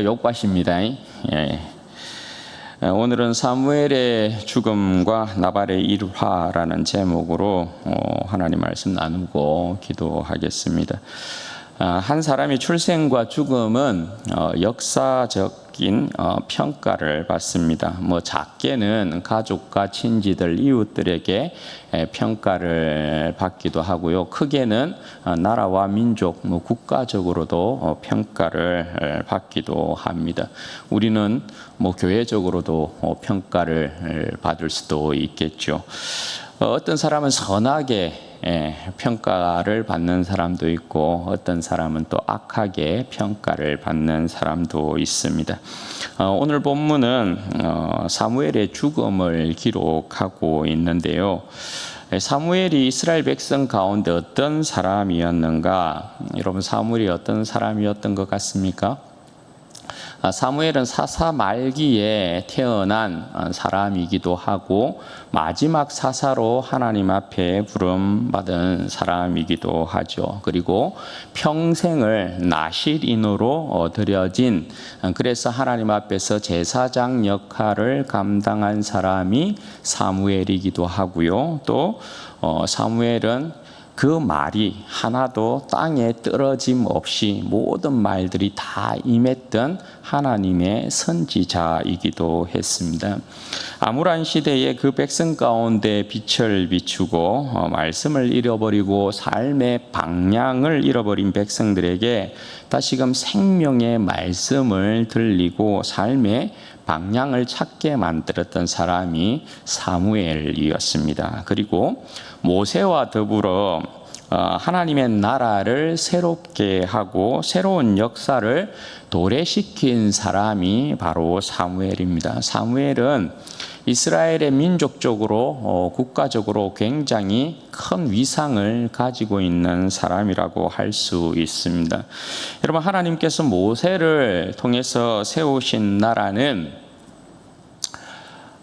욕밭입니다. 예. 오늘은 사무엘의 죽음과 나발의 일화라는 제목으로 하나님 말씀 나누고 기도하겠습니다. 한 사람의 출생과 죽음은 역사적인 평가를 받습니다. 작게는 가족과 친지들, 이웃들에게 평가를 받기도 하고요. 크게는 나라와 민족, 국가적으로도 평가를 받기도 합니다. 우리는 교회적으로도 평가를 받을 수도 있겠죠. 어떤 사람은 선하게 평가를 받는 사람도 있고 어떤 사람은 또 악하게 평가를 받는 사람도 있습니다. 오늘 본문은 사무엘의 죽음을 기록하고 있는데요. 사무엘이 이스라엘 백성 가운데 어떤 사람이었는가? 여러분, 사무엘이 어떤 사람이었던 것 같습니까? 사무엘은 사사 말기에 태어난 사람이기도 하고 마지막 사사로 하나님 앞에 부름받은 사람이기도 하죠. 그리고 평생을 나실인으로 드려진, 그래서 하나님 앞에서 제사장 역할을 감당한 사람이 사무엘이기도 하고요. 또 사무엘은 그 말이 하나도 땅에 떨어짐 없이 모든 말들이 다 임했던 하나님의 선지자이기도 했습니다. 암울한 시대에 그 백성 가운데 빛을 비추고 말씀을 잃어버리고 삶의 방향을 잃어버린 백성들에게 다시금 생명의 말씀을 들리고 삶의 방향을 찾게 만들었던 사람이 사무엘이었습니다. 그리고 모세와 더불어 하나님의 나라를 새롭게 하고 새로운 역사를 도래시킨 사람이 바로 사무엘입니다. 사무엘은 이스라엘의 민족적으로 국가적으로 굉장히 큰 위상을 가지고 있는 사람이라고 할 수 있습니다. 여러분, 하나님께서 모세를 통해서 세우신 나라는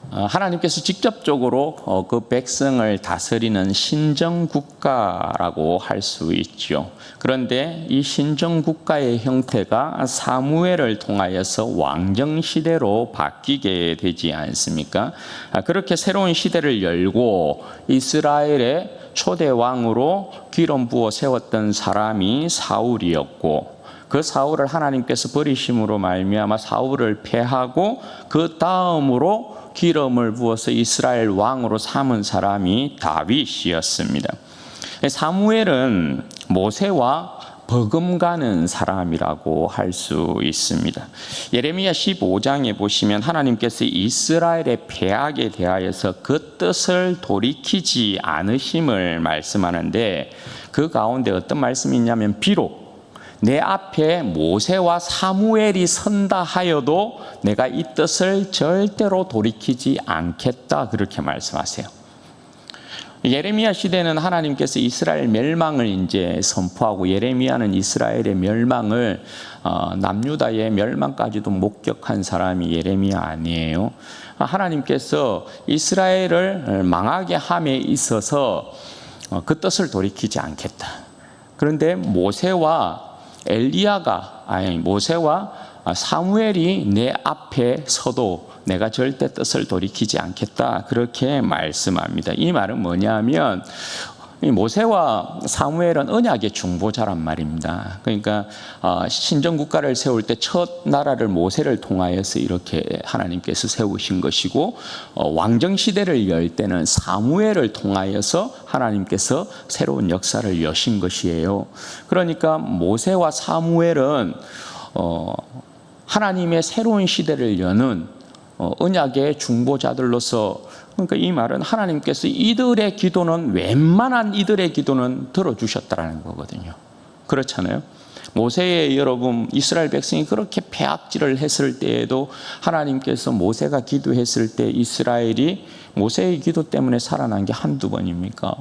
하나님께서 직접적으로 그 백성을 다스리는 신정국가라고 할 수 있죠. 그런데 이 신정국가의 형태가 사무엘을 통하여서 왕정시대로 바뀌게 되지 않습니까? 그렇게 새로운 시대를 열고 이스라엘의 초대 왕으로 기름 부어 세웠던 사람이 사울이었고, 그 사울을 하나님께서 버리심으로 말미암아 사울을 패하고 그 다음으로 기름을 부어서 이스라엘 왕으로 삼은 사람이 다윗이었습니다. 사무엘은 모세와 버금가는 사람이라고 할 수 있습니다. 예레미야 15장에 보시면 하나님께서 이스라엘의 패악에 대하여서 그 뜻을 돌이키지 않으심을 말씀하는데, 그 가운데 어떤 말씀이 있냐면, 비록 내 앞에 모세와 사무엘이 선다 하여도 내가 이 뜻을 절대로 돌이키지 않겠다, 그렇게 말씀하세요. 예레미야 시대는 하나님께서 이스라엘 멸망을 이제 선포하고, 예레미야는 이스라엘의 멸망을 남유다의 멸망까지도 목격한 사람이 예레미야 아니에요. 하나님께서 이스라엘을 망하게 함에 있어서 그 뜻을 돌이키지 않겠다. 그런데 모세와 사무엘이 내 앞에 서도 내가 절대 뜻을 돌이키지 않겠다, 그렇게 말씀합니다. 이 말은 뭐냐면, 모세와 사무엘은 언약의 중보자란 말입니다. 그러니까 신정국가를 세울 때 첫 나라를 모세를 통하여서 이렇게 하나님께서 세우신 것이고, 왕정시대를 열 때는 사무엘을 통하여서 하나님께서 새로운 역사를 여신 것이에요. 그러니까 모세와 사무엘은 하나님의 새로운 시대를 여는 언약의 중보자들로서, 그러니까 이 말은 하나님께서 이들의 기도는, 웬만한 이들의 기도는 들어주셨다라는 거거든요. 그렇잖아요. 모세의 여러분, 이스라엘 백성이 그렇게 패악질을 했을 때에도 하나님께서 모세가 기도했을 때 이스라엘이 모세의 기도 때문에 살아난 게 한두 번입니까?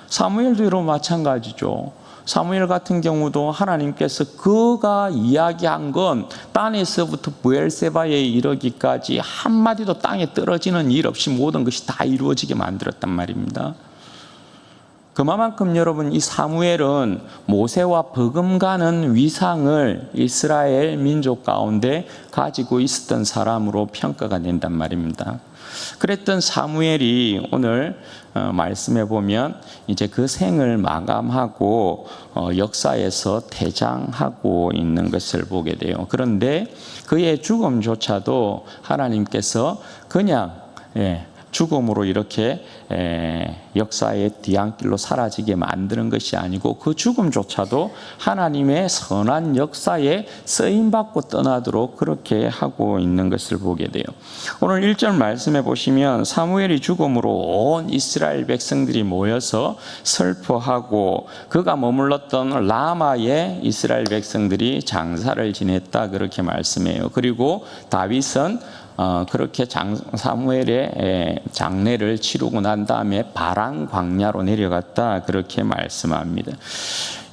사무엘도 이런 마찬가지죠. 사무엘 같은 경우도 하나님께서 그가 이야기한 건 단에서부터 브엘세바에 이르기까지 한마디도 땅에 떨어지는 일 없이 모든 것이 다 이루어지게 만들었단 말입니다. 그만큼 여러분 이 사무엘은 모세와 버금가는 위상을 이스라엘 민족 가운데 가지고 있었던 사람으로 평가가 된단 말입니다. 그랬던 사무엘이 오늘 말씀해 보면 이제 그 생을 마감하고 역사에서 퇴장하고 있는 것을 보게 돼요. 그런데 그의 죽음조차도 하나님께서 그냥 죽음으로 이렇게 역사의 뒤안길로 사라지게 만드는 것이 아니고 그 죽음조차도 하나님의 선한 역사에 쓰임받고 떠나도록 그렇게 하고 있는 것을 보게 돼요. 오늘 1절 말씀해 보시면 사무엘이 죽음으로 온 이스라엘 백성들이 모여서 슬퍼하고 그가 머물렀던 라마에 이스라엘 백성들이 장사를 지냈다 그렇게 말씀해요. 그리고 다윗은 그렇게 사무엘의 장례를 치르고 난 다음에 바란 광야로 내려갔다 그렇게 말씀합니다.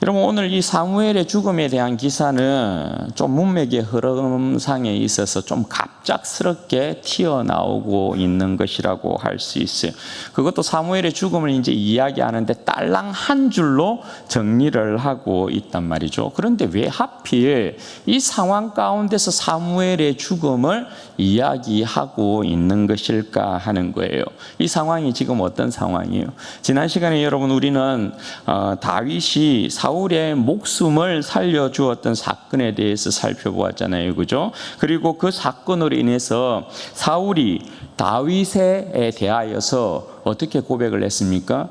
여러분 오늘 이 사무엘의 죽음에 대한 기사는 좀 문맥의 흐름상에 있어서 좀 갑작스럽게 튀어나오고 있는 것이라고 할 수 있어요. 그것도 사무엘의 죽음을 이제 이야기하는데 딸랑 한 줄로 정리를 하고 있단 말이죠. 그런데 왜 하필 이 상황 가운데서 사무엘의 죽음을 이야기하고 있는 것일까 하는 거예요. 이 상황이 지금 어떤 상황이에요? 지난 시간에 여러분 우리는 다윗이 사울의 목숨을 살려주었던 사건에 대해서 살펴보았잖아요. 그죠? 그리고 그 사건으로 인해서 사울이 다윗에 대하여서 어떻게 고백을 했습니까?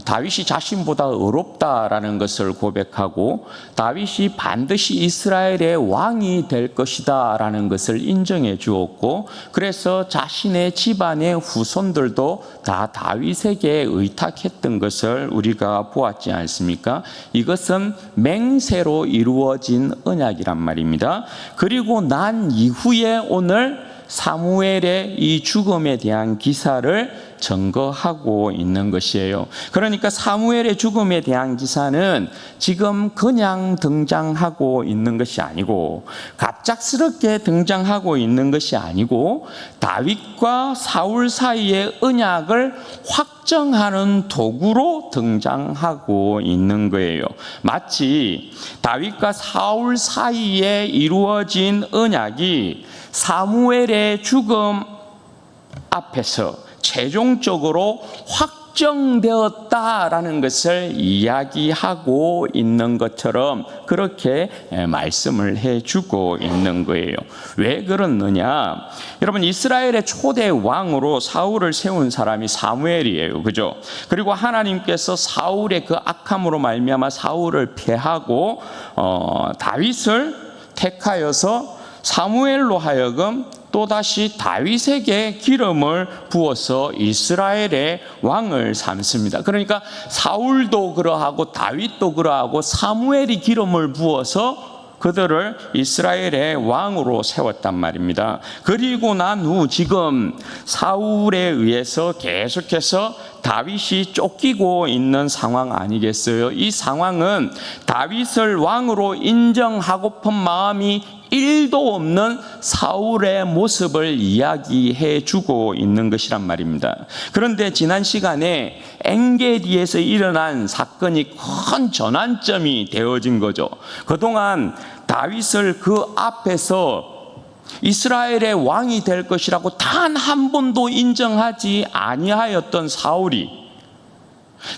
다윗이 자신보다 어렵다라는 것을 고백하고 다윗이 반드시 이스라엘의 왕이 될 것이다 라는 것을 인정해 주었고 그래서 자신의 집안의 후손들도 다 다윗에게 의탁했던 것을 우리가 보았지 않습니까? 이것은 맹세로 이루어진 언약이란 말입니다. 그리고 난 이후에 오늘 사무엘의 이 죽음에 대한 기사를 증거하고 있는 것이에요. 그러니까 사무엘의 죽음에 대한 기사는 지금 그냥 등장하고 있는 것이 아니고 갑작스럽게 등장하고 있는 것이 아니고 다윗과 사울 사이의 언약을 확정하는 도구로 등장하고 있는 거예요. 마치 다윗과 사울 사이에 이루어진 언약이 사무엘의 죽음 앞에서 최종적으로 확정되었다라는 것을 이야기하고 있는 것처럼 그렇게 말씀을 해주고 있는 거예요. 왜 그렇느냐? 여러분 이스라엘의 초대 왕으로 사울을 세운 사람이 사무엘이에요. 그죠? 그리고 하나님께서 사울의 그 악함으로 말미암아 사울을 패하고 다윗을 택하여서 사무엘로 하여금 또다시 다윗에게 기름을 부어서 이스라엘의 왕을 삼습니다. 그러니까 사울도 그러하고 다윗도 그러하고 사무엘이 기름을 부어서 그들을 이스라엘의 왕으로 세웠단 말입니다. 그리고 난 후 지금 사울에 의해서 계속해서 다윗이 쫓기고 있는 상황 아니겠어요? 이 상황은 다윗을 왕으로 인정하고픈 마음이 1도 없는 사울의 모습을 이야기해 주고 있는 것이란 말입니다. 그런데 지난 시간에 엔게디에서 일어난 사건이 큰 전환점이 되어진 거죠. 그동안 다윗을 그 앞에서 이스라엘의 왕이 될 것이라고 단 한 번도 인정하지 아니하였던 사울이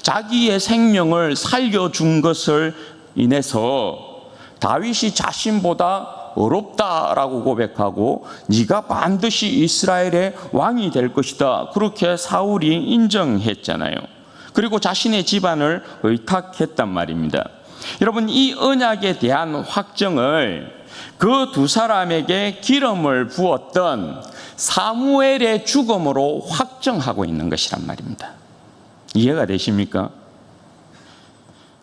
자기의 생명을 살려준 것을 인해서 다윗이 자신보다 어렵다라고 고백하고 네가 반드시 이스라엘의 왕이 될 것이다. 그렇게 사울이 인정했잖아요. 그리고 자신의 집안을 의탁했단 말입니다. 여러분 이 언약에 대한 확정을 그 두 사람에게 기름을 부었던 사무엘의 죽음으로 확정하고 있는 것이란 말입니다. 이해가 되십니까?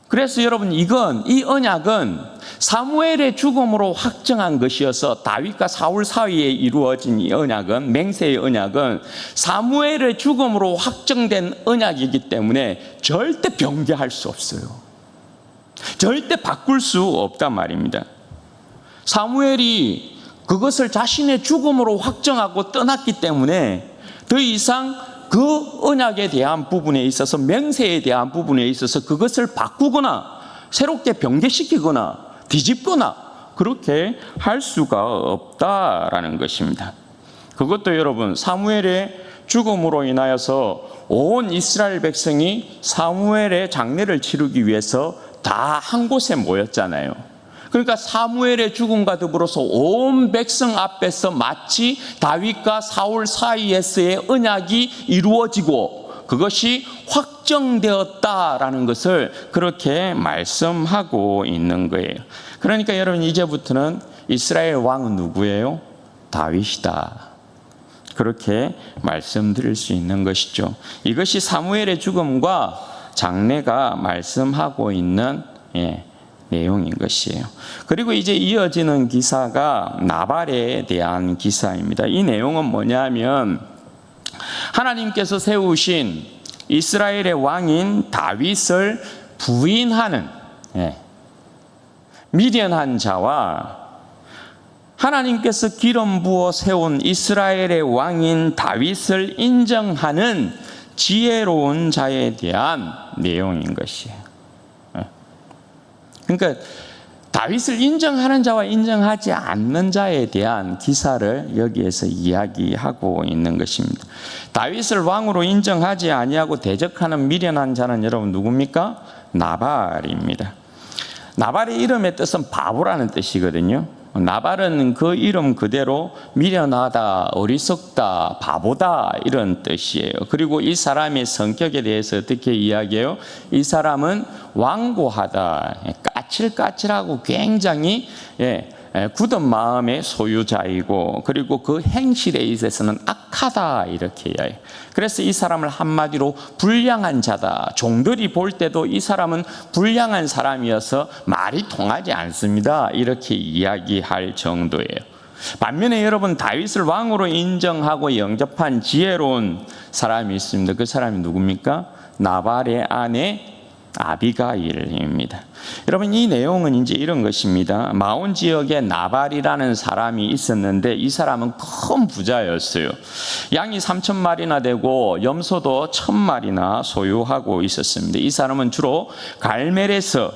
그래서 여러분 이 언약은 사무엘의 죽음으로 확정한 것이어서 다윗과 사울 사이에 이루어진 이 언약은 맹세의 언약은 사무엘의 죽음으로 확정된 언약이기 때문에 절대 변개할 수 없어요. 절대 바꿀 수 없단 말입니다. 사무엘이 그것을 자신의 죽음으로 확정하고 떠났기 때문에 더 이상 그 언약에 대한 부분에 있어서, 명세에 대한 부분에 있어서 그것을 바꾸거나 새롭게 변개시키거나 뒤집거나 그렇게 할 수가 없다라는 것입니다. 그것도 여러분, 사무엘의 죽음으로 인하여서 온 이스라엘 백성이 사무엘의 장례를 치르기 위해서 다 한 곳에 모였잖아요. 그러니까 사무엘의 죽음과 더불어서 온 백성 앞에서 마치 다윗과 사울 사이에서의 언약이 이루어지고 그것이 확정되었다라는 것을 그렇게 말씀하고 있는 거예요. 그러니까 여러분, 이제부터는 이스라엘 왕은 누구예요? 다윗이다. 그렇게 말씀드릴 수 있는 것이죠. 이것이 사무엘의 죽음과 장례가 말씀하고 있는 내용인 것이에요. 그리고 이제 이어지는 기사가 나발에 대한 기사입니다. 이 내용은 뭐냐면, 하나님께서 세우신 이스라엘의 왕인 다윗을 부인하는 미련한 자와 하나님께서 기름 부어 세운 이스라엘의 왕인 다윗을 인정하는 지혜로운 자에 대한 내용인 것이에요. 그러니까 다윗을 인정하는 자와 인정하지 않는 자에 대한 기사를 여기에서 이야기하고 있는 것입니다. 다윗을 왕으로 인정하지 아니하고 대적하는 미련한 자는 여러분 누굽니까? 나발입니다. 나발의 이름의 뜻은 바보라는 뜻이거든요. 나발은 그 이름 그대로 미련하다, 어리석다, 바보다 이런 뜻이에요. 그리고 이 사람의 성격에 대해서 어떻게 이야기해요? 이 사람은 완고하다, 까칠까칠하고 굉장히 굳은 마음의 소유자이고, 그리고 그 행실에 있어서는 악하다 이렇게 이야기해요. 그래서 이 사람을 한마디로 불량한 자다. 종들이 볼 때도 이 사람은 불량한 사람이어서 말이 통하지 않습니다. 이렇게 이야기할 정도예요. 반면에 여러분, 다윗을 왕으로 인정하고 영접한 지혜로운 사람이 있습니다. 그 사람이 누굽니까? 나발의 아내 아비가일입니다. 여러분, 이 내용은 이제 이런 것입니다. 마온 지역에 나발이라는 사람이 있었는데 이 사람은 큰 부자였어요. 양이 3,000마리나 되고 염소도 1,000마리나 소유하고 있었습니다. 이 사람은 주로 갈멜에서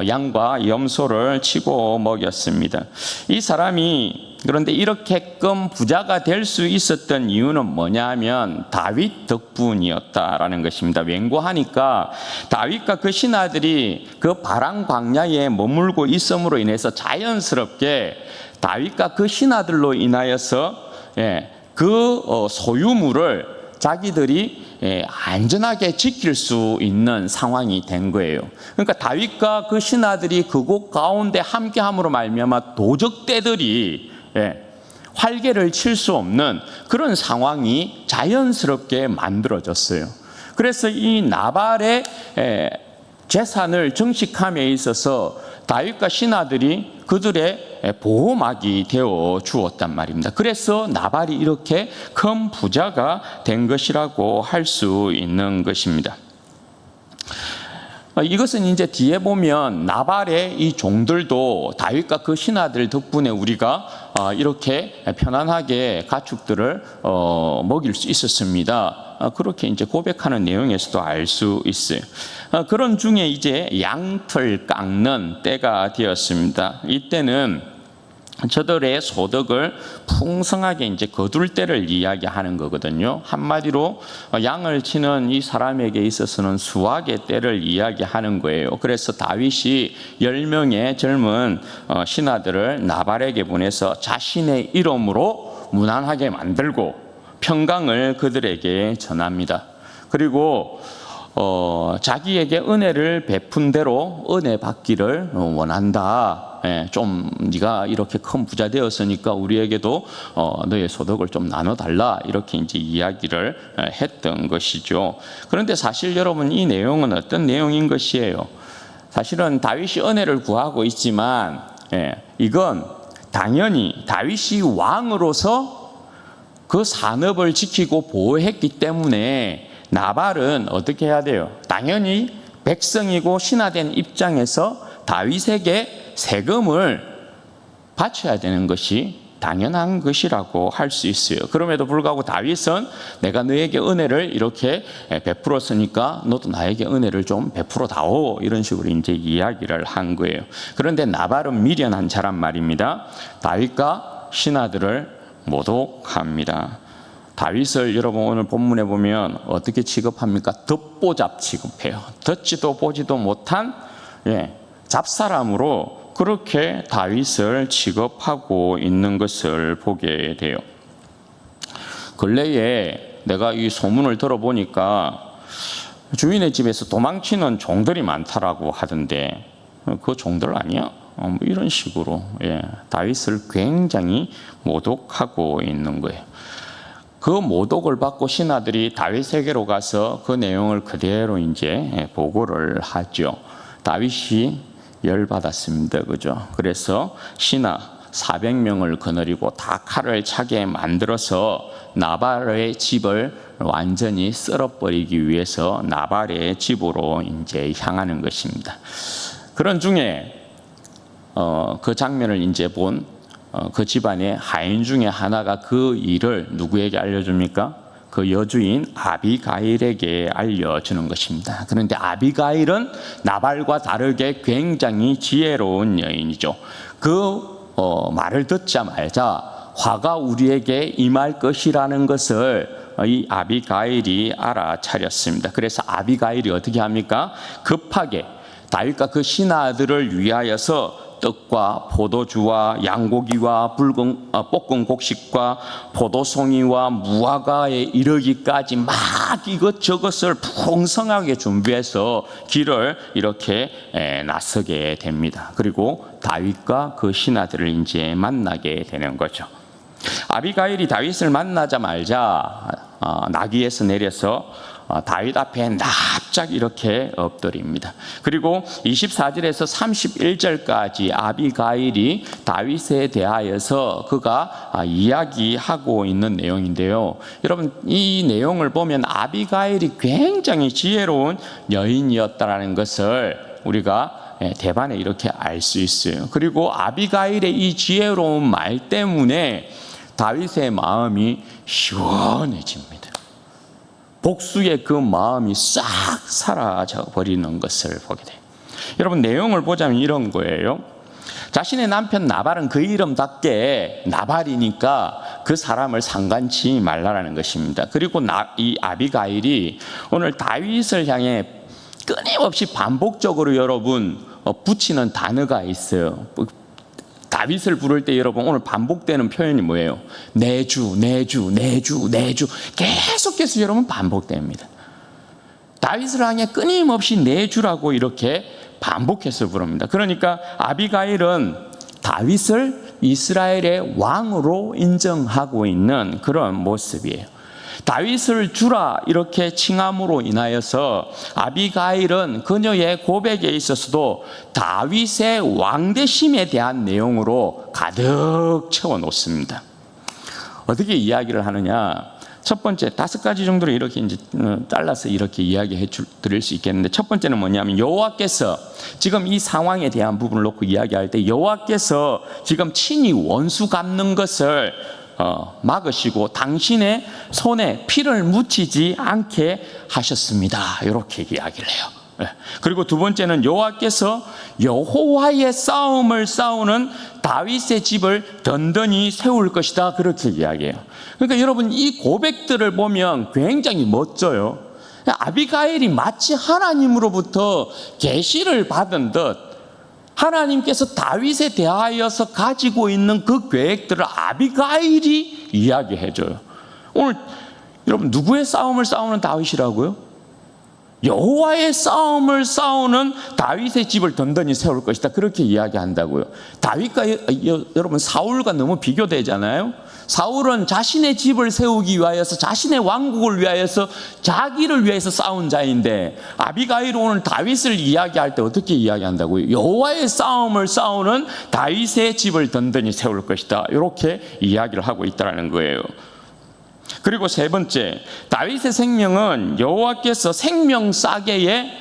양과 염소를 치고 먹였습니다. 이 사람이 그런데 이렇게끔 부자가 될 수 있었던 이유는 뭐냐면 다윗 덕분이었다라는 것입니다. 맹고하니까 다윗과 그 신하들이 그 바람 광야에 머물고 있음으로 인해서 자연스럽게 다윗과 그 신하들로 인하여서 그 소유물을 자기들이 안전하게 지킬 수 있는 상황이 된 거예요. 그러니까 다윗과 그 신하들이 그곳 가운데 함께함으로 말미암아 도적떼들이 활개를 칠 수 없는 그런 상황이 자연스럽게 만들어졌어요. 그래서 이 나발의 재산을 정식함에 있어서 다윗과 신하들이 그들의 보호막이 되어 주었단 말입니다. 그래서 나발이 이렇게 큰 부자가 된 것이라고 할 수 있는 것입니다. 이것은 이제 뒤에 보면 나발의 이 종들도 다윗과 그 신하들 덕분에 우리가 이렇게 편안하게 가축들을 먹일 수 있었습니다. 그렇게 이제 고백하는 내용에서도 알 수 있어요. 그런 중에 이제 양털 깎는 때가 되었습니다. 이때는 저들의 소득을 풍성하게 이제 거둘 때를 이야기하는 거거든요. 한마디로 양을 치는 이 사람에게 있어서는 수확의 때를 이야기하는 거예요. 그래서 다윗이 10명의 젊은 신하들을 나발에게 보내서 자신의 이름으로 무난하게 만들고 평강을 그들에게 전합니다. 그리고 자기에게 은혜를 베푼 대로 은혜 받기를 원한다. 좀 네가 이렇게 큰 부자 되었으니까 우리에게도 너의 소득을 좀 나눠달라, 이렇게 이제 이야기를 했던 것이죠. 그런데 사실 여러분, 이 내용은 어떤 내용인 것이에요? 사실은 다윗이 은혜를 구하고 있지만 이건 당연히 다윗이 왕으로서 그 산업을 지키고 보호했기 때문에 나발은 어떻게 해야 돼요? 당연히 백성이고 신하된 입장에서 다윗에게 세금을 바쳐야 되는 것이 당연한 것이라고 할 수 있어요. 그럼에도 불구하고 다윗은 내가 너에게 은혜를 이렇게 베풀었으니까 너도 나에게 은혜를 좀 베풀어다오, 이런 식으로 이제 이야기를 한 거예요. 그런데 나발은 미련한 자란 말입니다. 다윗과 신하들을 모독합니다. 다윗을 여러분 오늘 본문에 보면 어떻게 취급합니까? 덧보잡 취급해요. 듣지도 보지도 못한 잡사람으로 그렇게 다윗을 취급하고 있는 것을 보게 돼요. 근래에 내가 이 소문을 들어보니까 주인의 집에서 도망치는 종들이 많다라고 하던데 그 종들 아니야? 뭐 이런 식으로 다윗을 굉장히 모독하고 있는 거예요. 그 모독을 받고 신하들이 다윗에게로 가서 그 내용을 그대로 이제 보고를 하죠. 다윗이 열받았습니다. 그죠? 그래서 신하 400명을 거느리고 다 칼을 차게 만들어서 나발의 집을 완전히 썰어버리기 위해서 나발의 집으로 이제 향하는 것입니다. 그런 중에 그 장면을 이제 본 그 집안의 하인 중에 하나가 그 일을 누구에게 알려줍니까? 그 여주인 아비가일에게 알려주는 것입니다. 그런데 아비가일은 나발과 다르게 굉장히 지혜로운 여인이죠. 그 말을 듣자마자 화가 우리에게 임할 것이라는 것을 이 아비가일이 알아차렸습니다. 그래서 아비가일이 어떻게 합니까? 급하게 다윗과 그 신하들을 위하여서 떡과 포도주와 양고기와 볶은 곡식과 포도송이와 무화과에 이르기까지 막 이것저것을 풍성하게 준비해서 길을 이렇게 나서게 됩니다. 그리고 다윗과 그 신하들을 이제 만나게 되는 거죠. 아비가일이 다윗을 만나자마자 나귀에서 내려서 다윗 앞에 납작 이렇게 엎드립니다. 그리고 24절에서 31절까지 아비가일이 다윗에 대하여서 그가 이야기하고 있는 내용인데요. 여러분 이 내용을 보면 아비가일이 굉장히 지혜로운 여인이었다는 것을 우리가 대반에 이렇게 알 수 있어요. 그리고 아비가일의 이 지혜로운 말 때문에 다윗의 마음이 시원해집니다. 복수의 그 마음이 싹 사라져 버리는 것을 보게 돼요. 여러분 내용을 보자면 이런 거예요. 자신의 남편 나발은 그 이름답게 나발이니까 그 사람을 상관치 말라라는 것입니다. 그리고 이 아비가일이 오늘 다윗을 향해 끊임없이 반복적으로 여러분 붙이는 단어가 있어요. 다윗을 부를 때 여러분 오늘 반복되는 표현이 뭐예요? 내주, 내주, 내주, 내주. 계속해서 여러분 반복됩니다. 다윗을 향해 끊임없이 내주라고 이렇게 반복해서 부릅니다. 그러니까 아비가일은 다윗을 이스라엘의 왕으로 인정하고 있는 그런 모습이에요. 다윗을 주라 이렇게 칭함으로 인하여서 아비가일은 그녀의 고백에 있어서도 다윗의 왕대심에 대한 내용으로 가득 채워 놓습니다. 어떻게 이야기를 하느냐? 첫 번째 5가지 정도로 이렇게 이제 잘라서 이렇게 이야기해 드릴 수 있겠는데, 첫 번째는 뭐냐면 여호와께서 지금 이 상황에 대한 부분을 놓고 이야기할 때 여호와께서 지금 친히 원수 갚는 것을 막으시고 당신의 손에 피를 묻히지 않게 하셨습니다. 이렇게 이야기를 해요. 그리고 두 번째는 여호와께서 여호와의 싸움을 싸우는 다윗의 집을 든든히 세울 것이다. 그렇게 이야기해요. 그러니까 여러분 이 고백들을 보면 굉장히 멋져요. 아비가일이 마치 하나님으로부터 계시를 받은 듯 하나님께서 다윗에 대하여서 가지고 있는 그 계획들을 아비가일이 이야기해줘요. 오늘 여러분 누구의 싸움을 싸우는 다윗이라고요? 여호와의 싸움을 싸우는 다윗의 집을 든든히 세울 것이다. 그렇게 이야기한다고요. 다윗과 여러분 사울과 너무 비교되잖아요. 사울은 자신의 집을 세우기 위하여서 자신의 왕국을 위하여서 자기를 위해서 싸운 자인데 아비가일은 오늘 다윗을 이야기할 때 어떻게 이야기한다고요? 여호와의 싸움을 싸우는 다윗의 집을 든든히 세울 것이다. 이렇게 이야기를 하고 있다는 거예요. 그리고 세 번째, 다윗의 생명은 여호와께서 생명싸개에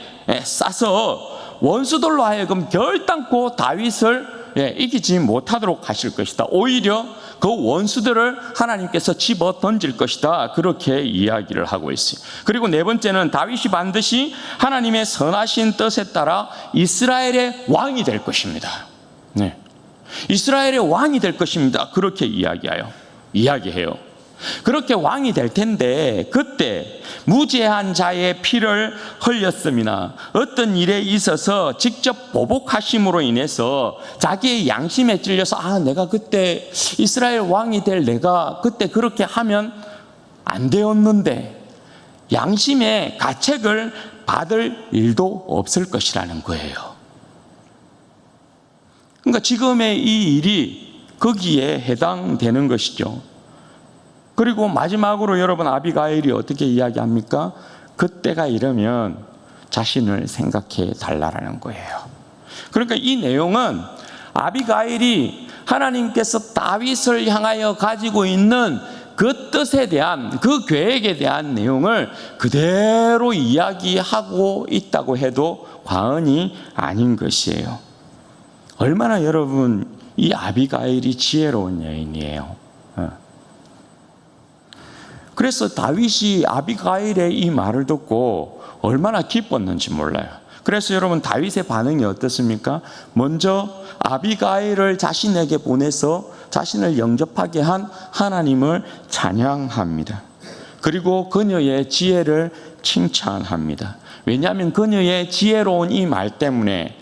싸서 원수들로 하여금 결단코 다윗을 이기지 못하도록 하실 것이다. 오히려 그 원수들을 하나님께서 집어 던질 것이다. 그렇게 이야기를 하고 있어요. 그리고 네 번째는 다윗이 반드시 하나님의 선하신 뜻에 따라 이스라엘의 왕이 될 것입니다. 네. 이스라엘의 왕이 될 것입니다. 그렇게 이야기해요. 그렇게 왕이 될 텐데 그때 무죄한 자의 피를 흘렸음이나 어떤 일에 있어서 직접 보복하심으로 인해서 자기의 양심에 찔려서 내가 그때 이스라엘 왕이 될 내가 그때 그렇게 하면 안 되었는데 양심의 가책을 받을 일도 없을 것이라는 거예요. 그러니까 지금의 이 일이 거기에 해당되는 것이죠. 그리고 마지막으로 여러분 아비가일이 어떻게 이야기합니까? 그때가 이르면 자신을 생각해 달라라는 거예요. 그러니까 이 내용은 아비가일이 하나님께서 다윗을 향하여 가지고 있는 그 뜻에 대한 그 계획에 대한 내용을 그대로 이야기하고 있다고 해도 과언이 아닌 것이에요. 얼마나 여러분 이 아비가일이 지혜로운 여인이에요. 그래서 다윗이 아비가일의 이 말을 듣고 얼마나 기뻤는지 몰라요. 그래서 여러분 다윗의 반응이 어떻습니까? 먼저 아비가일을 자신에게 보내서 자신을 영접하게 한 하나님을 찬양합니다. 그리고 그녀의 지혜를 칭찬합니다. 왜냐하면 그녀의 지혜로운 이 말 때문에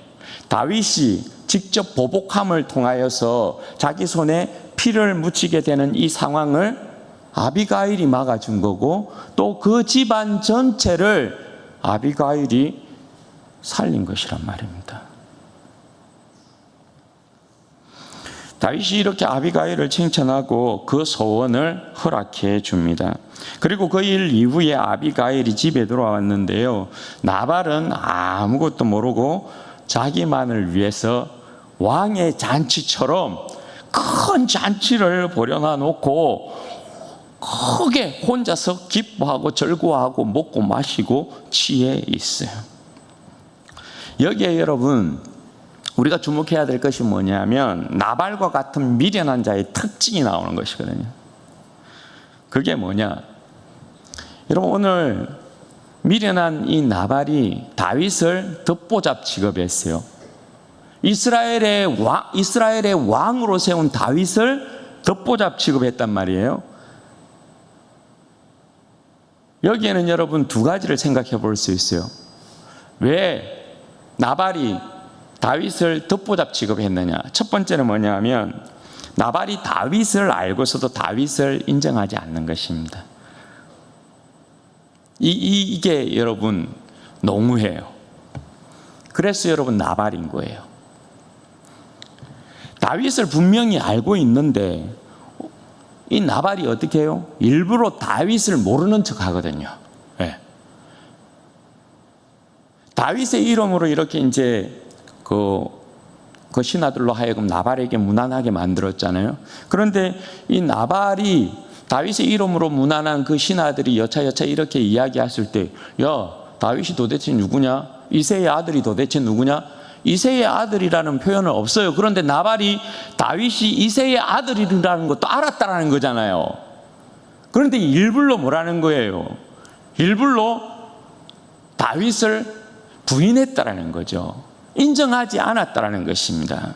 다윗이 직접 보복함을 통하여서 자기 손에 피를 묻히게 되는 이 상황을 아비가일이 막아준 거고 또 그 집안 전체를 아비가일이 살린 것이란 말입니다. 다윗이 이렇게 아비가일을 칭찬하고 그 소원을 허락해 줍니다. 그리고 그 일 이후에 아비가일이 집에 들어왔는데요. 나발은 아무것도 모르고 자기만을 위해서 왕의 잔치처럼 큰 잔치를 벌여놔 놓고 크게 혼자서 기뻐하고 즐거워하고 먹고 마시고 취해 있어요. 여기에 여러분 우리가 주목해야 될 것이 뭐냐면 나발과 같은 미련한 자의 특징이 나오는 것이거든요. 그게 뭐냐? 여러분 오늘 미련한 이 나발이 다윗을 듣보잡 취급했어요. 이스라엘의 왕으로 세운 다윗을 듣보잡 취급했단 말이에요. 여기에는 여러분 두 가지를 생각해 볼 수 있어요. 왜 나발이 다윗을 듣보잡 취급했느냐? 첫 번째는 뭐냐면 나발이 다윗을 알고서도 다윗을 인정하지 않는 것입니다. 이게 여러분 농후해요. 그래서 여러분 나발인 거예요. 다윗을 분명히 알고 있는데 이 나발이 어떻게 해요? 일부러 다윗을 모르는 척 하거든요. 네. 다윗의 이름으로 이렇게 이제 그 신하들로 하여금 나발에게 무난하게 만들었잖아요. 그런데 이 나발이 다윗의 이름으로 무난한 그 신하들이 여차여차 이렇게 이야기했을 때, 야, 다윗이 도대체 누구냐? 이새의 아들이 도대체 누구냐? 이새의 아들이라는 표현은 없어요. 그런데 나발이 다윗이 이새의 아들이라는 것도 알았다라는 거잖아요. 그런데 일부러 뭐라는 거예요? 일부러 다윗을 부인했다라는 거죠. 인정하지 않았다라는 것입니다.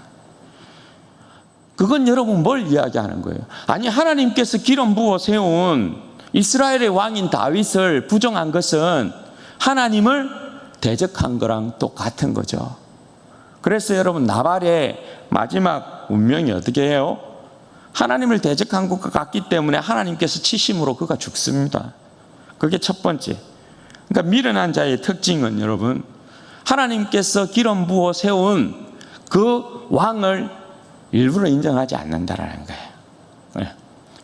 그건 여러분 뭘 이야기하는 거예요? 아니 하나님께서 기름 부어 세운 이스라엘의 왕인 다윗을 부정한 것은 하나님을 대적한 거랑 똑같은 거죠. 그래서 여러분 나발의 마지막 운명이 어떻게 해요? 하나님을 대적한 것과 같기 때문에 하나님께서 치심으로 그가 죽습니다. 그게 첫 번째. 그러니까 미련한 자의 특징은 여러분 하나님께서 기름 부어 세운 그 왕을 일부러 인정하지 않는다라는 거예요.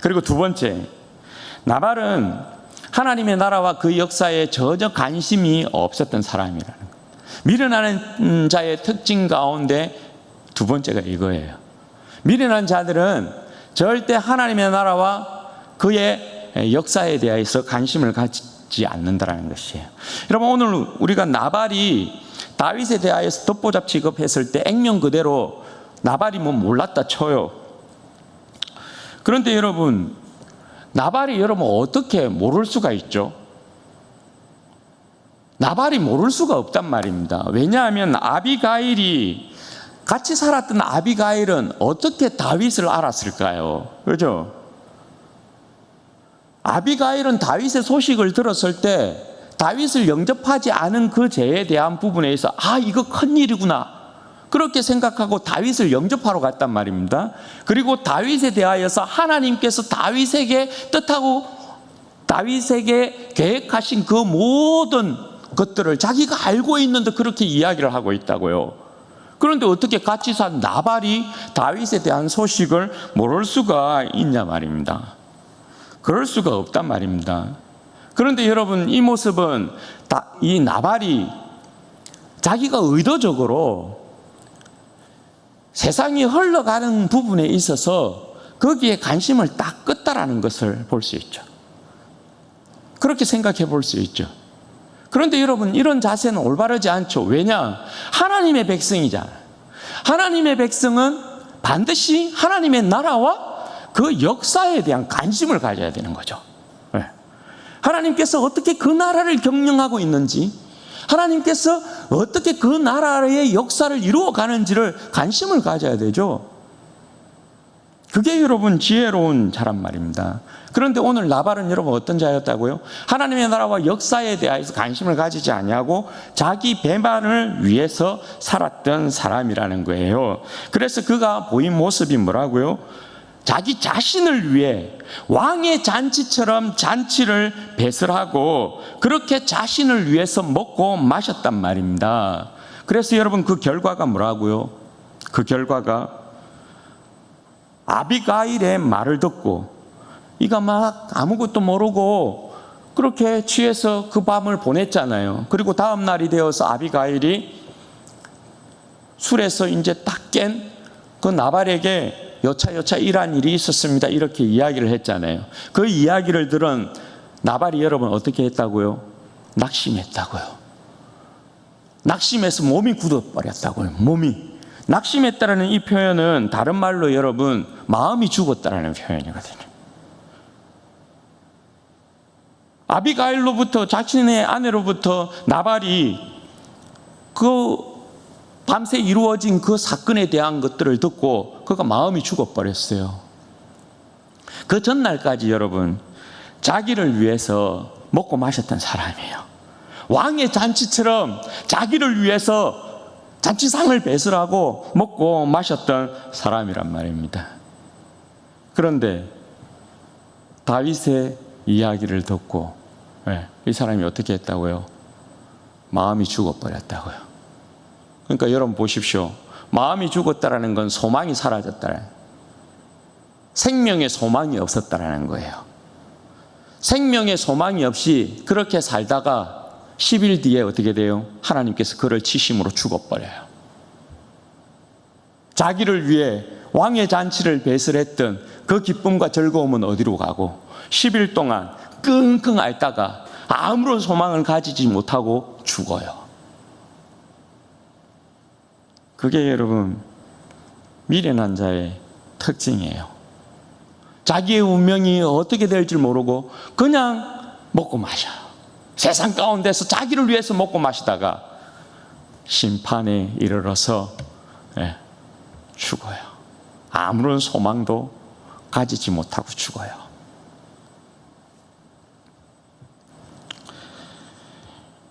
그리고 두 번째, 나발은 하나님의 나라와 그 역사에 전혀 관심이 없었던 사람이라는 거예요. 미련한 자의 특징 가운데 두 번째가 이거예요. 미련한 자들은 절대 하나님의 나라와 그의 역사에 대해서 관심을 갖지 않는다는 것이에요. 여러분 오늘 우리가 나발이 다윗에 대하여서 듣보잡 취급했을 때 액면 그대로 나발이 뭐 몰랐다 쳐요. 그런데 여러분, 나발이 여러분 어떻게 모를 수가 있죠? 나발이 모를 수가 없단 말입니다. 왜냐하면 같이 살았던 아비가일은 어떻게 다윗을 알았을까요? 그렇죠? 아비가일은 다윗의 소식을 들었을 때 다윗을 영접하지 않은 그 죄에 대한 부분에 있어 이거 큰일이구나 그렇게 생각하고 다윗을 영접하러 갔단 말입니다. 그리고 다윗에 대하여서 하나님께서 다윗에게 뜻하고 다윗에게 계획하신 그 모든 것들을 자기가 알고 있는데 그렇게 이야기를 하고 있다고요. 그런데 어떻게 같이 산 나발이 다윗에 대한 소식을 모를 수가 있냐 말입니다. 그럴 수가 없단 말입니다. 그런데 여러분, 이 모습은 이 나발이 자기가 의도적으로 세상이 흘러가는 부분에 있어서 거기에 관심을 딱 껐다라는 것을 볼 수 있죠. 그렇게 생각해 볼 수 있죠. 그런데 여러분, 이런 자세는 올바르지 않죠. 왜냐? 하나님의 백성이잖아요. 하나님의 백성은 반드시 하나님의 나라와 그 역사에 대한 관심을 가져야 되는 거죠. 하나님께서 어떻게 그 나라를 경영하고 있는지, 하나님께서 어떻게 그 나라의 역사를 이루어가는지를 관심을 가져야 되죠. 그게 여러분 지혜로운 자란 말입니다. 그런데 오늘 나발은 여러분 어떤 자였다고요? 하나님의 나라와 역사에 대해서 관심을 가지지 아니하고 자기 배만을 위해서 살았던 사람이라는 거예요. 그래서 그가 보인 모습이 뭐라고요? 자기 자신을 위해 왕의 잔치처럼 잔치를 배설하고 그렇게 자신을 위해서 먹고 마셨단 말입니다. 그래서 여러분 그 결과가 뭐라고요? 그 결과가 아비가일의 말을 듣고 이가 막 아무것도 모르고 그렇게 취해서 그 밤을 보냈잖아요. 그리고 다음 날이 되어서 아비가일이 술에서 이제 딱 깬 그 나발에게 여차여차 이러한 일이 있었습니다. 이렇게 이야기를 했잖아요. 그 이야기를 들은 나발이 여러분 어떻게 했다고요? 낙심했다고요. 낙심해서 몸이 굳어버렸다고요. 몸이. 낙심했다라는 이 표현은 다른 말로 여러분 마음이 죽었다라는 표현이거든요. 아비가일로부터 자신의 아내로부터 나발이 그 밤새 이루어진 그 사건에 대한 것들을 듣고 그가 마음이 죽어버렸어요. 그 전날까지 여러분 자기를 위해서 먹고 마셨던 사람이에요. 왕의 잔치처럼 자기를 위해서 잔치상을 배설하고 먹고 마셨던 사람이란 말입니다. 그런데 다윗의 이야기를 듣고 이 사람이 어떻게 했다고요? 마음이 죽어버렸다고요. 그러니까 여러분 보십시오. 마음이 죽었다라는 건 소망이 사라졌다라는, 생명의 소망이 없었다라는 거예요. 생명의 소망이 없이 그렇게 살다가 10일 뒤에 어떻게 돼요? 하나님께서 그를 치심으로 죽어버려요. 자기를 위해 왕의 잔치를 배설했던 그 기쁨과 즐거움은 어디로 가고 10일 동안 끙끙 앓다가 아무런 소망을 가지지 못하고 죽어요. 그게 여러분 미련한 자의 특징이에요. 자기의 운명이 어떻게 될지 모르고 그냥 먹고 마셔요. 세상 가운데서 자기를 위해서 먹고 마시다가 심판에 이르러서 죽어요. 아무런 소망도 가지지 못하고 죽어요.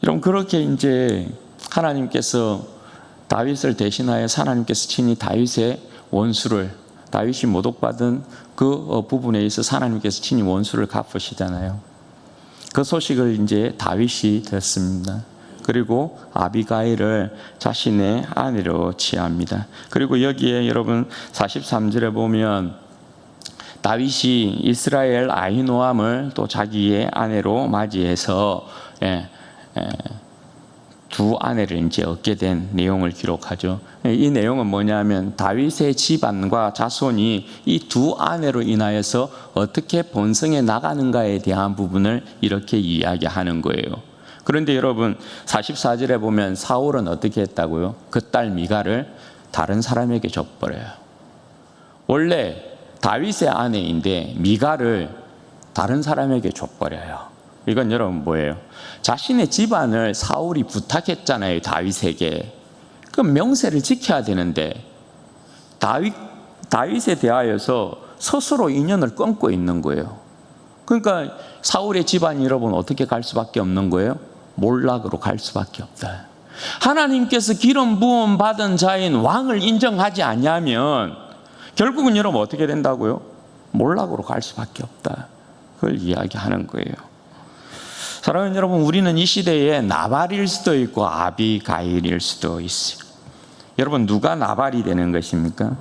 여러분 그렇게 이제 하나님께서 다윗을 대신하여 하나님께서 친히 다윗의 원수를, 다윗이 모독받은 그 부분에 있어서 하나님께서 친히 원수를 갚으시잖아요. 그 소식을 이제 다윗이 듣습니다. 그리고 아비가일을 자신의 아내로 취합니다. 그리고 여기에 여러분 43절에 보면 다윗이 이스라엘 아히노암을 또 자기의 아내로 맞이해서 두 아내를 이제 얻게 된 내용을 기록하죠. 이 내용은 뭐냐면 다윗의 집안과 자손이 이 두 아내로 인하여서 어떻게 번성해 나가는가에 대한 부분을 이렇게 이야기하는 거예요. 그런데 여러분 44절에 보면 사울은 어떻게 했다고요? 그 딸 미갈을 다른 사람에게 줘버려요. 원래 다윗의 아내인데 미갈을 다른 사람에게 줘버려요. 이건 여러분 뭐예요? 자신의 집안을 사울이 부탁했잖아요, 다윗에게. 그럼 명세를 지켜야 되는데 다윗에 대하여서 스스로 인연을 끊고 있는 거예요. 그러니까 사울의 집안이 여러분 어떻게 갈 수밖에 없는 거예요? 몰락으로 갈 수밖에 없다. 하나님께서 기름 부음 받은 자인 왕을 인정하지 않냐면 결국은 여러분 어떻게 된다고요? 몰락으로 갈 수밖에 없다. 그걸 이야기하는 거예요. 사랑하는 여러분, 우리는 이 시대에 나발일 수도 있고 아비가일일 수도 있어요. 여러분, 누가 나발이 되는 것입니까?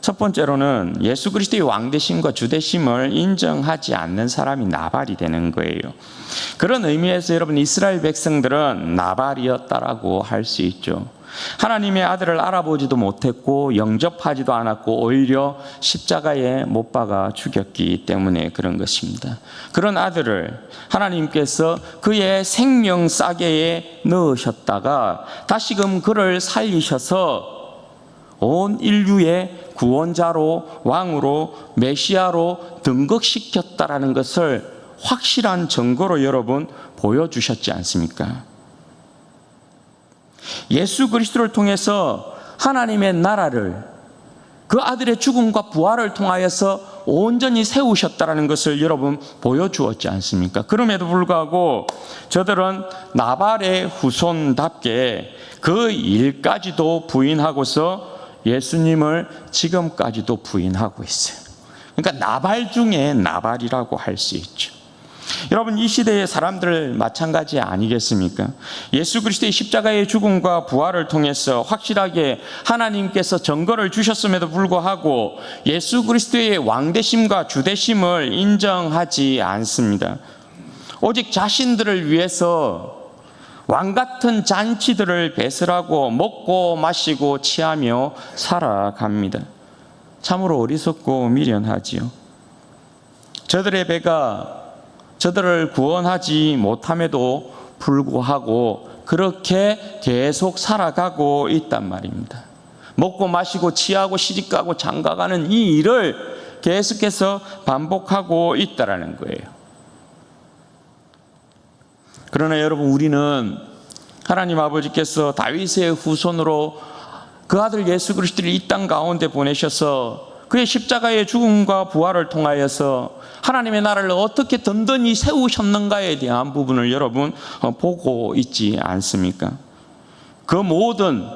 첫 번째로는 예수 그리스도의 왕되심과 주되심을 인정하지 않는 사람이 나발이 되는 거예요. 그런 의미에서 여러분, 이스라엘 백성들은 나발이었다라고 할 수 있죠. 하나님의 아들을 알아보지도 못했고 영접하지도 않았고 오히려 십자가에 못 박아 죽였기 때문에 그런 것입니다. 그런 아들을 하나님께서 그의 생명 싸개에 넣으셨다가 다시금 그를 살리셔서 온 인류의 구원자로, 왕으로, 메시아로 등극시켰다라는 것을 확실한 증거로 여러분 보여주셨지 않습니까? 예수 그리스도를 통해서 하나님의 나라를 그 아들의 죽음과 부활을 통하여서 온전히 세우셨다라는 것을 여러분 보여주었지 않습니까? 그럼에도 불구하고 저들은 나발의 후손답게 그 일까지도 부인하고서 예수님을 지금까지도 부인하고 있어요. 그러니까 나발 중에 나발이라고 할 수 있죠. 여러분, 이 시대의 사람들 마찬가지 아니겠습니까? 예수 그리스도의 십자가의 죽음과 부활을 통해서 확실하게 하나님께서 증거를 주셨음에도 불구하고 예수 그리스도의 왕되심과 주되심을 인정하지 않습니다. 오직 자신들을 위해서 왕같은 잔치들을 배설하고 먹고 마시고 취하며 살아갑니다. 참으로 어리석고 미련하지요. 저들의 배가 저들을 구원하지 못함에도 불구하고 그렇게 계속 살아가고 있단 말입니다. 먹고 마시고 취하고 시집가고 장가가는 이 일을 계속해서 반복하고 있다라는 거예요. 그러나 여러분, 우리는 하나님 아버지께서 다윗의 후손으로 그 아들 예수 그리스도를 이 땅 가운데 보내셔서 그의 십자가의 죽음과 부활을 통하여서 하나님의 나라를 어떻게 든든히 세우셨는가에 대한 부분을 여러분 보고 있지 않습니까? 그 모든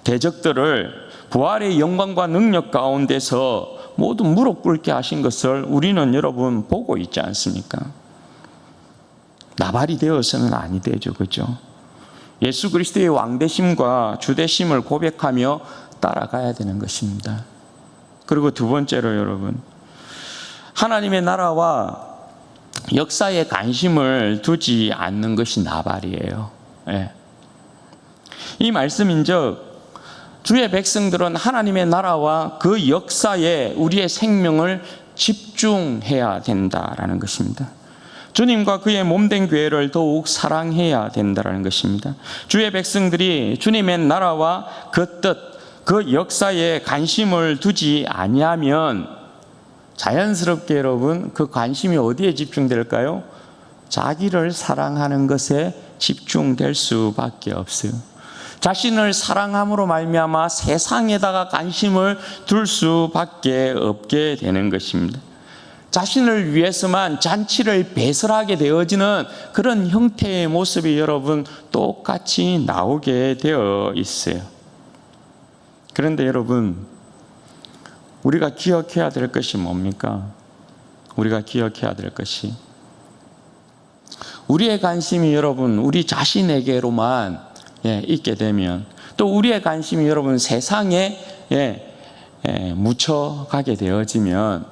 대적들을 부활의 영광과 능력 가운데서 모두 무릎 꿇게 하신 것을 우리는 여러분 보고 있지 않습니까? 나발이 되어서는 아니 되죠, 그렇죠? 예수 그리스도의 왕되심과 주되심을 고백하며 따라가야 되는 것입니다. 그리고 두 번째로 여러분, 하나님의 나라와 역사에 관심을 두지 않는 것이 나발이에요. 예. 이 말씀인즉 주의 백성들은 하나님의 나라와 그 역사에 우리의 생명을 집중해야 된다라는 것입니다. 주님과 그의 몸된 교회를 더욱 사랑해야 된다는 것입니다. 주의 백성들이 주님의 나라와 그 뜻, 그 역사에 관심을 두지 아니하면 자연스럽게 여러분 그 관심이 어디에 집중될까요? 자기를 사랑하는 것에 집중될 수밖에 없어요. 자신을 사랑함으로 말미암아 세상에다가 관심을 둘 수밖에 없게 되는 것입니다. 자신을 위해서만 잔치를 배설하게 되어지는 그런 형태의 모습이 여러분 똑같이 나오게 되어 있어요. 그런데 여러분, 우리가 기억해야 될 것이 뭡니까? 우리가 기억해야 될 것이 우리의 관심이 여러분 우리 자신에게로만 있게 되면, 또 우리의 관심이 여러분 세상에 묻혀가게 되어지면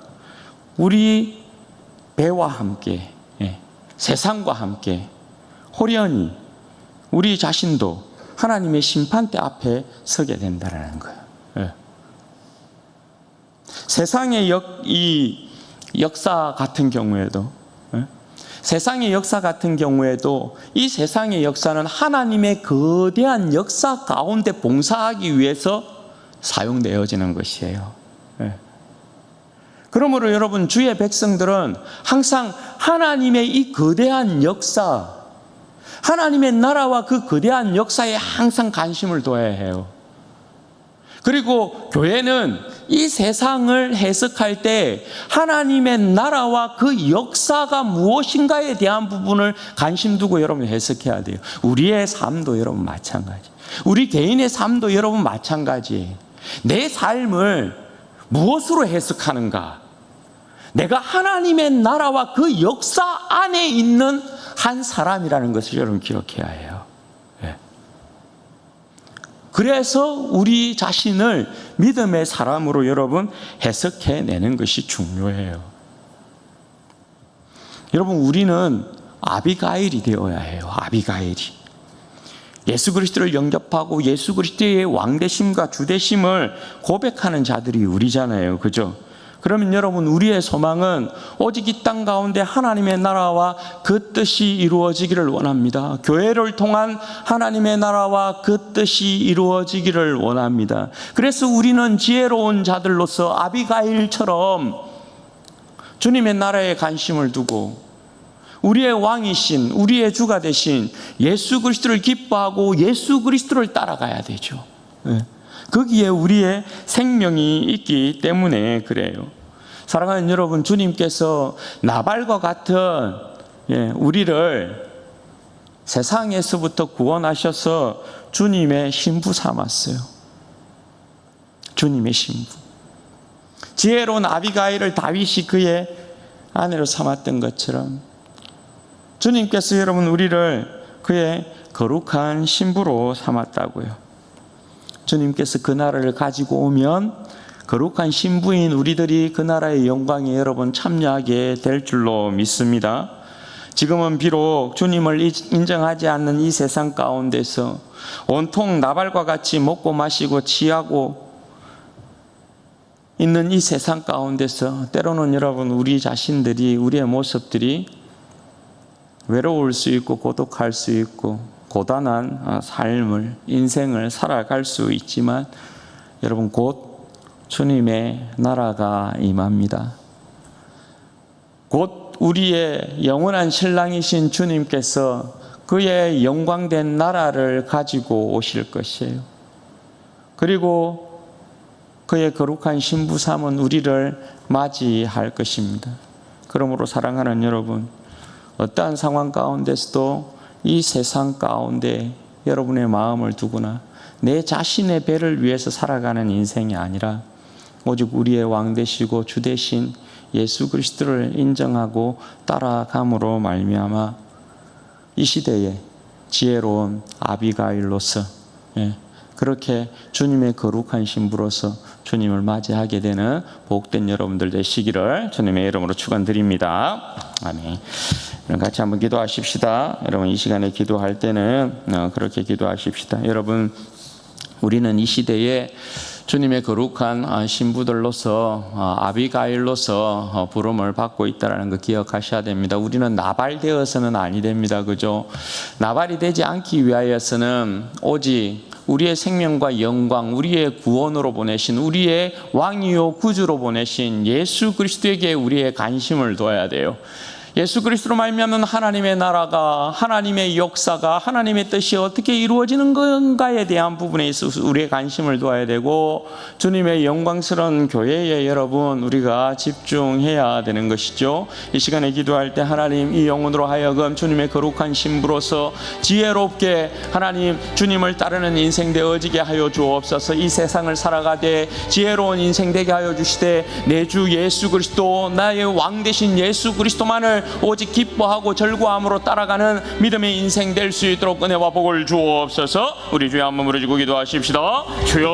우리 배와 함께 세상과 함께 호련히 우리 자신도 하나님의 심판대 앞에 서게 된다는 거예요. 세상의 이 역사 같은 경우에도 세상의 역사 같은 경우에도 이 세상의 역사는 하나님의 거대한 역사 가운데 봉사하기 위해서 사용되어지는 것이에요. 그러므로 여러분, 주의 백성들은 항상 하나님의 이 거대한 역사, 하나님의 나라와 그 거대한 역사에 항상 관심을 둬야 해요. 그리고 교회는 이 세상을 해석할 때 하나님의 나라와 그 역사가 무엇인가에 대한 부분을 관심 두고 여러분 해석해야 돼요. 우리의 삶도 여러분 마찬가지. 우리 개인의 삶도 여러분 마찬가지예요. 내 삶을 무엇으로 해석하는가? 내가 하나님의 나라와 그 역사 안에 있는 한 사람이라는 것을 여러분 기억해야 해요. 그래서 우리 자신을 믿음의 사람으로 여러분 해석해내는 것이 중요해요. 여러분, 우리는 아비가일이 되어야 해요. 아비가일이. 예수 그리스도를 영접하고 예수 그리스도의 왕되심과 주되심을 고백하는 자들이 우리잖아요. 그죠? 그러면 여러분, 우리의 소망은 오직 이 땅 가운데 하나님의 나라와 그 뜻이 이루어지기를 원합니다. 교회를 통한 하나님의 나라와 그 뜻이 이루어지기를 원합니다. 그래서 우리는 지혜로운 자들로서 아비가일처럼 주님의 나라에 관심을 두고 우리의 왕이신, 우리의 주가 되신 예수 그리스도를 기뻐하고 예수 그리스도를 따라가야 되죠. 거기에 우리의 생명이 있기 때문에 그래요. 사랑하는 여러분, 주님께서 나발과 같은 우리를 세상에서부터 구원하셔서 주님의 신부 삼았어요. 주님의 신부. 지혜로운 아비가일을 다윗이 그의 아내로 삼았던 것처럼 주님께서 여러분 우리를 그의 거룩한 신부로 삼았다고요. 주님께서 그 나라를 가지고 오면 거룩한 신부인 우리들이 그 나라의 영광에 여러분 참여하게 될 줄로 믿습니다. 지금은 비록 주님을 인정하지 않는 이 세상 가운데서 온통 나발과 같이 먹고 마시고 취하고 있는 이 세상 가운데서 때로는 여러분 우리 자신들이, 우리의 모습들이 외로울 수 있고 고독할 수 있고 고단한 삶을, 인생을 살아갈 수 있지만 여러분 곧 주님의 나라가 임합니다. 곧 우리의 영원한 신랑이신 주님께서 그의 영광된 나라를 가지고 오실 것이에요. 그리고 그의 거룩한 신부 삼은 우리를 맞이할 것입니다. 그러므로 사랑하는 여러분, 어떠한 상황 가운데서도 이 세상 가운데 여러분의 마음을 두거나 내 자신의 배를 위해서 살아가는 인생이 아니라 오직 우리의 왕 되시고 주 되신 예수 그리스도를 인정하고 따라감으로 말미암아 이 시대에 지혜로운 아비가일로서 그렇게 주님의 거룩한 신부로서 주님을 맞이하게 되는 복된 여러분들 되시기를 주님의 이름으로 축원드립니다. 아멘. 그럼 같이 한번 기도하십시다. 여러분 이 시간에 기도할 때는 그렇게 기도하십시다. 여러분, 우리는 이 시대에 주님의 거룩한 신부들로서 아비가일로서 부름을 받고 있다는 거 기억하셔야 됩니다. 우리는 나발 되어서는 아니 됩니다. 그죠? 나발이 되지 않기 위하여서는 오직 우리의 생명과 영광, 우리의 구원으로 보내신, 우리의 왕이요 구주로 보내신 예수 그리스도에게 우리의 관심을 둬야 돼요. 예수 그리스도로 말미암은 하나님의 나라가, 하나님의 역사가, 하나님의 뜻이 어떻게 이루어지는 건가에 대한 부분에 있어서 우리의 관심을 두어야 되고, 주님의 영광스러운 교회에 여러분 우리가 집중해야 되는 것이죠. 이 시간에 기도할 때 하나님, 이 영혼으로 하여금 주님의 거룩한 신부로서 지혜롭게 하나님 주님을 따르는 인생 되어지게 하여 주옵소서. 이 세상을 살아가되 지혜로운 인생 되게 하여 주시되, 내 주 예수 그리스도, 나의 왕 되신 예수 그리스도만을 오직 기뻐하고 절구함으로 따라가는 믿음의 인생 될 수 있도록 은혜와 복을 주옵소서. 우리 주여 한번 부르짖고 기도하십시다. 주여